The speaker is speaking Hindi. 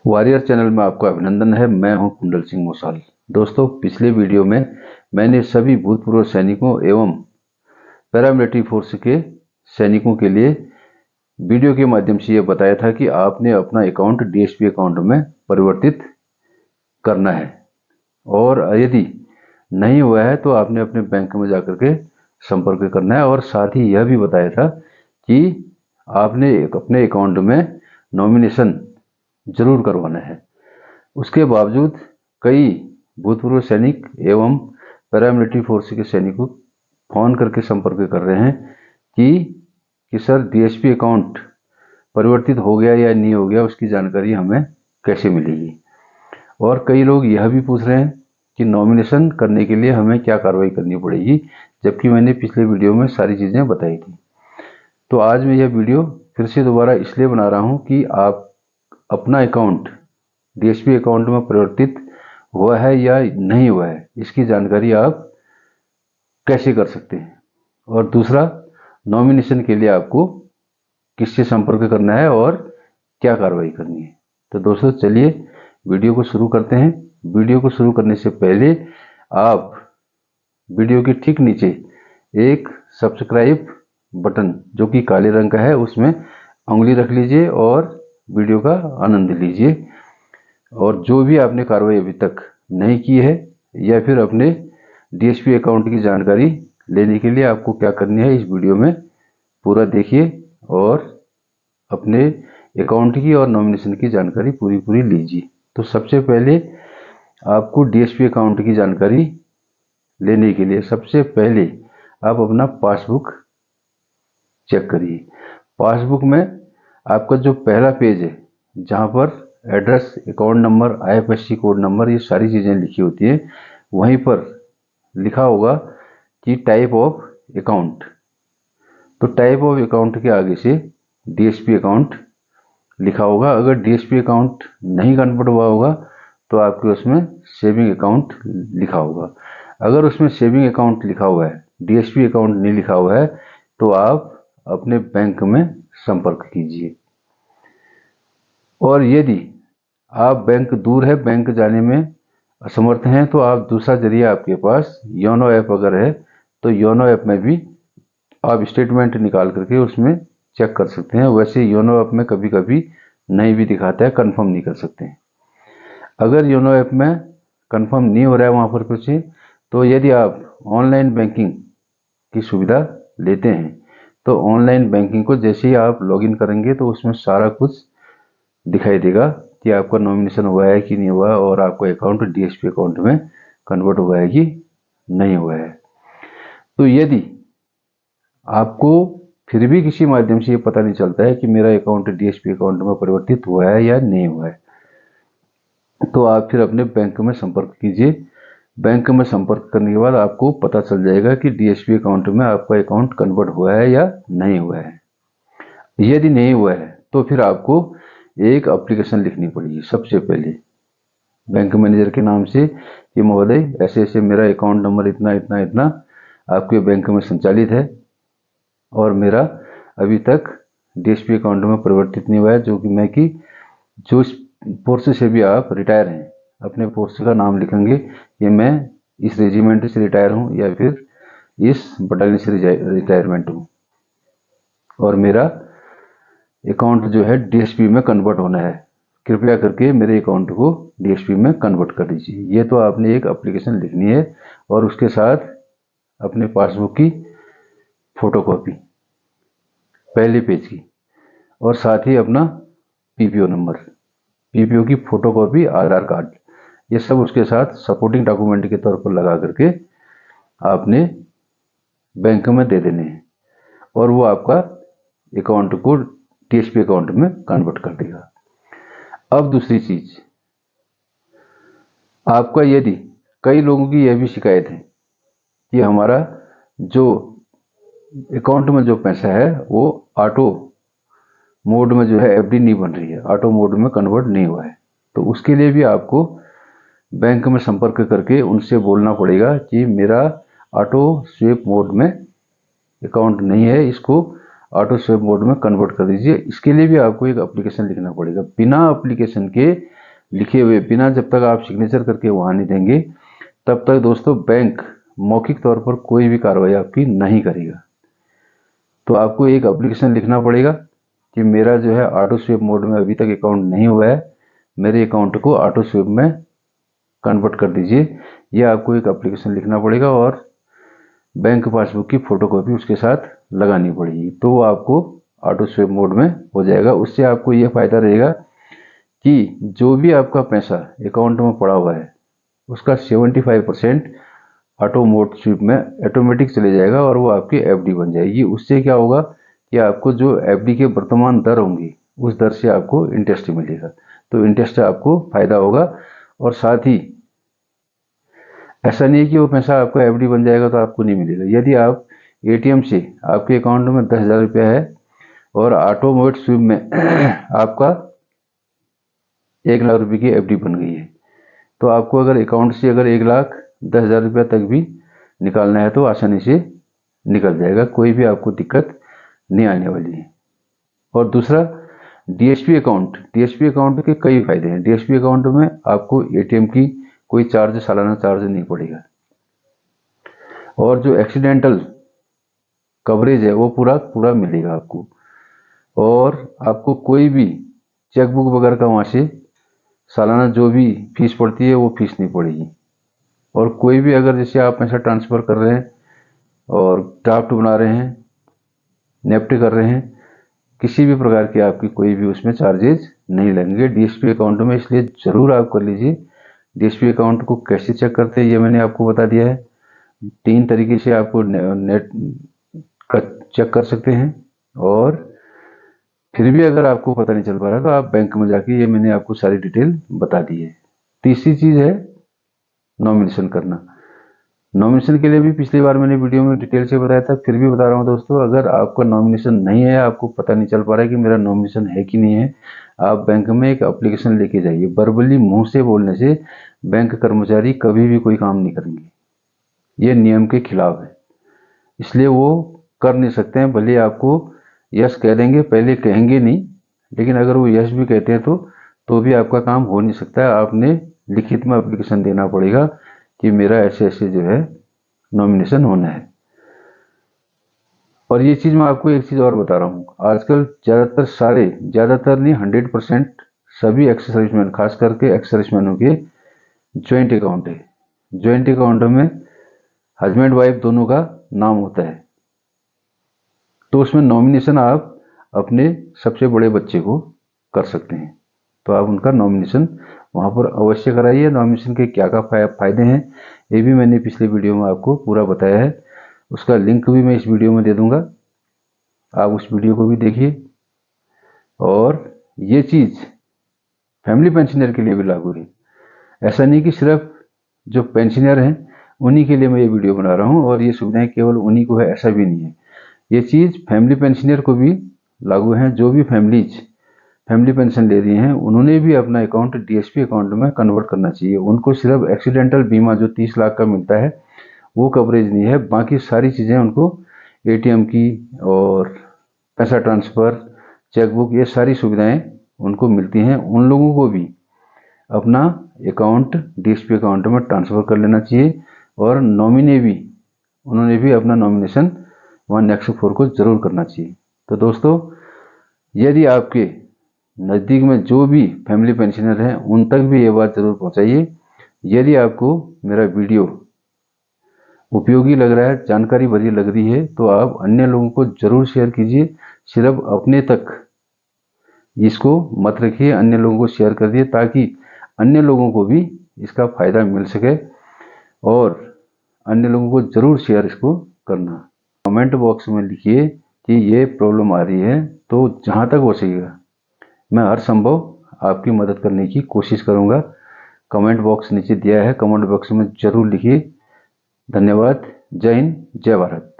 वॉरियर चैनल में आपका अभिनंदन है। मैं हूं कुंडल सिंह मोसाल। दोस्तों, पिछले वीडियो में मैंने सभी भूतपूर्व सैनिकों एवं पैरामिलिट्री फोर्स के सैनिकों के लिए वीडियो के माध्यम से यह बताया था कि आपने अपना अकाउंट डीएसपी अकाउंट में परिवर्तित करना है, और यदि नहीं हुआ है तो आपने अपने बैंक में जाकर के संपर्क करना है। और साथ ही यह भी बताया था कि आपने अपने अकाउंट में नॉमिनेशन जरूर करवाना है। उसके बावजूद कई भूतपूर्व सैनिक एवं पैरामिलिट्री फोर्स के सैनिकों फोन करके संपर्क कर रहे हैं कि सर डीएसपी अकाउंट परिवर्तित हो गया या नहीं हो गया, उसकी जानकारी हमें कैसे मिलेगी। और कई लोग यह भी पूछ रहे हैं कि नॉमिनेशन करने के लिए हमें क्या कार्रवाई करनी पड़ेगी, जबकि मैंने पिछले वीडियो में सारी चीज़ें बताई थी। तो आज मैं यह वीडियो फिर से दोबारा इसलिए बना रहा हूं कि आप अपना अकाउंट डीएसपी अकाउंट में परिवर्तित हुआ है या नहीं हुआ है, इसकी जानकारी आप कैसे कर सकते हैं। और दूसरा, नॉमिनेशन के लिए आपको किससे संपर्क करना है और क्या कार्रवाई करनी है। तो दोस्तों, चलिए वीडियो को शुरू करते हैं। वीडियो को शुरू करने से पहले आप वीडियो के ठीक नीचे एक सब्सक्राइब बटन जो कि काले रंग का है, उसमें उंगली रख लीजिए और वीडियो का आनंद लीजिए। और जो भी आपने कार्रवाई अभी तक नहीं की है या फिर अपने डीएसपी अकाउंट की जानकारी लेने के लिए आपको क्या करनी है, इस वीडियो में पूरा देखिए और अपने अकाउंट की और नॉमिनेशन की जानकारी पूरी लीजिए। तो सबसे पहले आपको डीएसपी अकाउंट की जानकारी लेने के लिए सबसे पहले आप अपना पासबुक चेक करिए। पासबुक में आपका जो पहला पेज है, जहाँ पर address, account number, IFSC code number, ये सारी चीज़ें लिखी होती हैं, वहीं पर लिखा होगा कि टाइप ऑफ अकाउंट। तो टाइप ऑफ अकाउंट के आगे से डीएसपी अकाउंट लिखा होगा। अगर डीएसपी अकाउंट नहीं कन्वर्ट हुआ होगा तो आपके उसमें सेविंग अकाउंट लिखा होगा। अगर उसमें सेविंग अकाउंट लिखा हुआ है, डीएसपी अकाउंट नहीं लिखा हुआ है, तो आप अपने बैंक में संपर्क कीजिए। और यदि आप बैंक दूर है, बैंक जाने में असमर्थ हैं, तो आप दूसरा जरिया आपके पास योनो ऐप अगर है तो योनो ऐप में भी आप स्टेटमेंट निकाल करके उसमें चेक कर सकते हैं। वैसे योनो ऐप में कभी कभी नहीं भी दिखाता है, कंफर्म नहीं कर सकते हैं। अगर योनो ऐप में कंफर्म नहीं हो रहा है वहाँ पर कुछ, तो यदि आप ऑनलाइन बैंकिंग की सुविधा लेते हैं तो ऑनलाइन बैंकिंग को जैसे ही आप लॉगिन करेंगे तो उसमें सारा कुछ दिखाई देगा कि आपका नॉमिनेशन हुआ है कि नहीं हुआ है, और आपका अकाउंट डीएसपी अकाउंट में कन्वर्ट हुआ है कि नहीं हुआ है। तो यदि आपको फिर भी किसी माध्यम से ये पता नहीं चलता है कि मेरा अकाउंट डीएसपी अकाउंट में परिवर्तित हुआ है या नहीं हुआ है, तो आप फिर अपने बैंक में संपर्क कीजिए। बैंक में संपर्क करने के बाद आपको पता चल जाएगा कि डीएसपी अकाउंट में आपका अकाउंट कन्वर्ट हुआ है या नहीं हुआ है। यदि नहीं हुआ है तो फिर आपको एक एप्लीकेशन लिखनी पड़ेगी। सबसे पहले बैंक मैनेजर के नाम से कि महोदय ऐसे ऐसे मेरा अकाउंट नंबर इतना इतना इतना आपके बैंक में संचालित है और मेरा अभी तक डीएसपी अकाउंट में परिवर्तित नहीं हुआ है, जो फोर्स से भी आप रिटायर हैं, अपने फोर्स का नाम लिखेंगे कि मैं इस रेजिमेंट से रिटायर हूँ या फिर इस बटालियन से रिटायरमेंट हूँ और मेरा अकाउंट जो है डीएसपी में कन्वर्ट होना है, कृपया करके मेरे अकाउंट को डीएसपी में कन्वर्ट कर दीजिए। ये तो आपने एक एप्लीकेशन लिखनी है और उसके साथ अपने पासबुक की फोटोकॉपी पहले पेज की, और साथ ही अपना पीपीओ नंबर, पीपीओ की फोटोकॉपी, आधार कार्ड, ये सब उसके साथ सपोर्टिंग डॉक्यूमेंट के तौर पर लगा करके आपने बैंक में दे देने हैं और वो आपका अकाउंट को डीएसपी अकाउंट में कन्वर्ट कर देगा। अब दूसरी चीज, आपका यदि कई लोगों की यह भी शिकायत है कि हमारा जो अकाउंट में जो पैसा है वो ऑटो मोड में जो है एफडी नहीं बन रही है, ऑटो मोड में कन्वर्ट नहीं हुआ है, तो उसके लिए भी आपको बैंक में संपर्क करके उनसे बोलना पड़ेगा कि मेरा ऑटो स्वेप मोड में अकाउंट नहीं है, इसको ऑटो स्वेप मोड में कन्वर्ट कर दीजिए। इसके लिए भी आपको एक एप्लीकेशन लिखना पड़ेगा। बिना एप्लीकेशन के लिखे हुए बिना जब तक आप सिग्नेचर करके वहाँ नहीं देंगे तब तक दोस्तों बैंक मौखिक तौर पर कोई भी कार्रवाई आपकी नहीं करेगा। तो आपको एक एप्लीकेशन लिखना पड़ेगा कि मेरा जो है ऑटो स्वीप मोड में अभी तक अकाउंट नहीं हुआ है, मेरे अकाउंट को ऑटो स्वीप में कन्वर्ट कर दीजिए। यह आपको एक एप्लीकेशन लिखना पड़ेगा और बैंक पासबुक की फोटोकॉपी उसके साथ लगानी पड़ेगी, तो वो आपको ऑटो स्वीप मोड में हो जाएगा। उससे आपको ये फ़ायदा रहेगा कि जो भी आपका पैसा अकाउंट में पड़ा हुआ है उसका 75% ऑटो मोड स्वीप में ऑटोमेटिक चले जाएगा और वो आपकी एफडी बन जाएगी। उससे क्या होगा कि आपको जो एफडी के वर्तमान दर होंगी उस दर से आपको इंटरेस्ट मिलेगा, तो इंटरेस्ट आपको फायदा होगा। और साथ ही ऐसा नहीं है कि वो पैसा आपका एफडी बन जाएगा तो आपको नहीं मिलेगा। यदि आप एटीएम से आपके अकाउंट में 10,000 रुपया है और ऑटो मोड स्वीप में आपका 1,00,000 रुपये की एफडी बन गई है, तो आपको अगर अकाउंट से अगर 1,10,000 रुपया तक भी निकालना है तो आसानी से निकल जाएगा, कोई भी आपको दिक्कत नहीं आने वाली है। और दूसरा डीएसपी अकाउंट के कई फायदे हैं। डीएसपी अकाउंट में आपको एटीएम की कोई चार्ज, सालाना चार्ज नहीं पड़ेगा और जो एक्सीडेंटल कवरेज है वो पूरा मिलेगा आपको, और आपको कोई भी चेकबुक वगैरह का वहाँ से सालाना जो भी फीस पड़ती है वो फीस नहीं पड़ेगी। और कोई भी अगर जैसे आप पैसा ट्रांसफ़र कर रहे हैं और ड्राफ्ट बना रहे हैं, नेफ्ट कर रहे हैं, किसी भी प्रकार की आपकी कोई भी उसमें चार्जेज नहीं लगेंगे डीएसपी अकाउंट में। इसलिए ज़रूर आप कर लीजिए। डीएसपी अकाउंट को कैसे चेक करते हैं ये मैंने आपको बता दिया है। 3 तरीके से आपको नेट का चेक कर सकते हैं, और फिर भी अगर आपको पता नहीं चल पा रहा तो आप बैंक में जाके, ये मैंने आपको सारी डिटेल बता दी है। तीसरी चीज़ है नॉमिनेशन करना। नॉमिनेशन के लिए भी पिछली बार मैंने वीडियो में डिटेल से बताया था, फिर भी बता रहा हूँ दोस्तों, अगर आपका नॉमिनेशन नहीं है, आपको पता नहीं चल पा रहा है कि मेरा नॉमिनेशन है कि नहीं है, आप बैंक में एक एप्लीकेशन लेके जाइए। वर्बली मुंह से बोलने से बैंक कर्मचारी कभी भी कोई काम नहीं करेंगे, ये नियम के खिलाफ है, इसलिए वो कर नहीं सकते हैं। भले आपको यस कह देंगे, पहले कहेंगे नहीं, लेकिन अगर वो यस भी कहते हैं तो भी आपका काम हो नहीं सकता है। आपने लिखित में एप्लीकेशन देना पड़ेगा कि मेरा ऐसे ऐसे जो है नॉमिनेशन होना है। और ये चीज़ मैं आपको एक चीज़ और बता रहा हूँ, आजकल ज़्यादातर नहीं 100% सभी एक्स सर्विसमैन, खास करके एक्स सर्विसमैनों के ज्वाइंट अकाउंट है। ज्वाइंट अकाउंट में हस्बैंड वाइफ दोनों का नाम होता है, तो उसमें नॉमिनेशन आप अपने सबसे बड़े बच्चे को कर सकते हैं, तो आप उनका नॉमिनेशन वहाँ पर अवश्य कराइए। नॉमिनेशन के क्या फ़ायदे हैं ये भी मैंने पिछले वीडियो में आपको पूरा बताया है, उसका लिंक भी मैं इस वीडियो में दे दूँगा, आप उस वीडियो को भी देखिए। और ये चीज़ फैमिली पेंशनर के लिए भी लागू है, ऐसा नहीं कि सिर्फ जो पेंशनर हैं उन्हीं के लिए मैं ये वीडियो बना रहा हूँ और ये सुविधाएं केवल उन्हीं को है, ऐसा भी नहीं है। ये चीज़ फैमिली पेंशनर को भी लागू है। जो भी फैमिली पेंशन ले रही हैं उन्होंने भी अपना अकाउंट डीएसपी अकाउंट में कन्वर्ट करना चाहिए। उनको सिर्फ एक्सीडेंटल बीमा जो 30 लाख का मिलता है वो कवरेज नहीं है, बाकी सारी चीज़ें उनको एटीएम की और पैसा ट्रांसफ़र, चेकबुक, ये सारी सुविधाएं उनको मिलती हैं। उन लोगों को भी अपना अकाउंट डीएसपी अकाउंट में ट्रांसफ़र कर लेना चाहिए, और नॉमिनी भी उन्होंने भी अपना नॉमिनेशन 1/4 को ज़रूर करना चाहिए। तो दोस्तों, यदि आपके नज़दीक में जो भी फैमिली पेंशनर हैं उन तक भी ये बात ज़रूर पहुंचाइए। यदि आपको मेरा वीडियो उपयोगी लग रहा है, जानकारी भरी लग रही है, तो आप अन्य लोगों को ज़रूर शेयर कीजिए। सिर्फ अपने तक इसको मत रखिए, अन्य लोगों को शेयर कर दिए ताकि अन्य लोगों को भी इसका फ़ायदा मिल सके। और अन्य लोगों को ज़रूर शेयर इसको करना। कमेंट बॉक्स में लिखिए कि ये प्रॉब्लम आ रही है, तो जहाँ तक हो सकेगा मैं हर संभव आपकी मदद करने की कोशिश करूँगा। कमेंट बॉक्स नीचे दिया है, कमेंट बॉक्स में ज़रूर लिखिए। धन्यवाद। जय हिंद, जय भारत।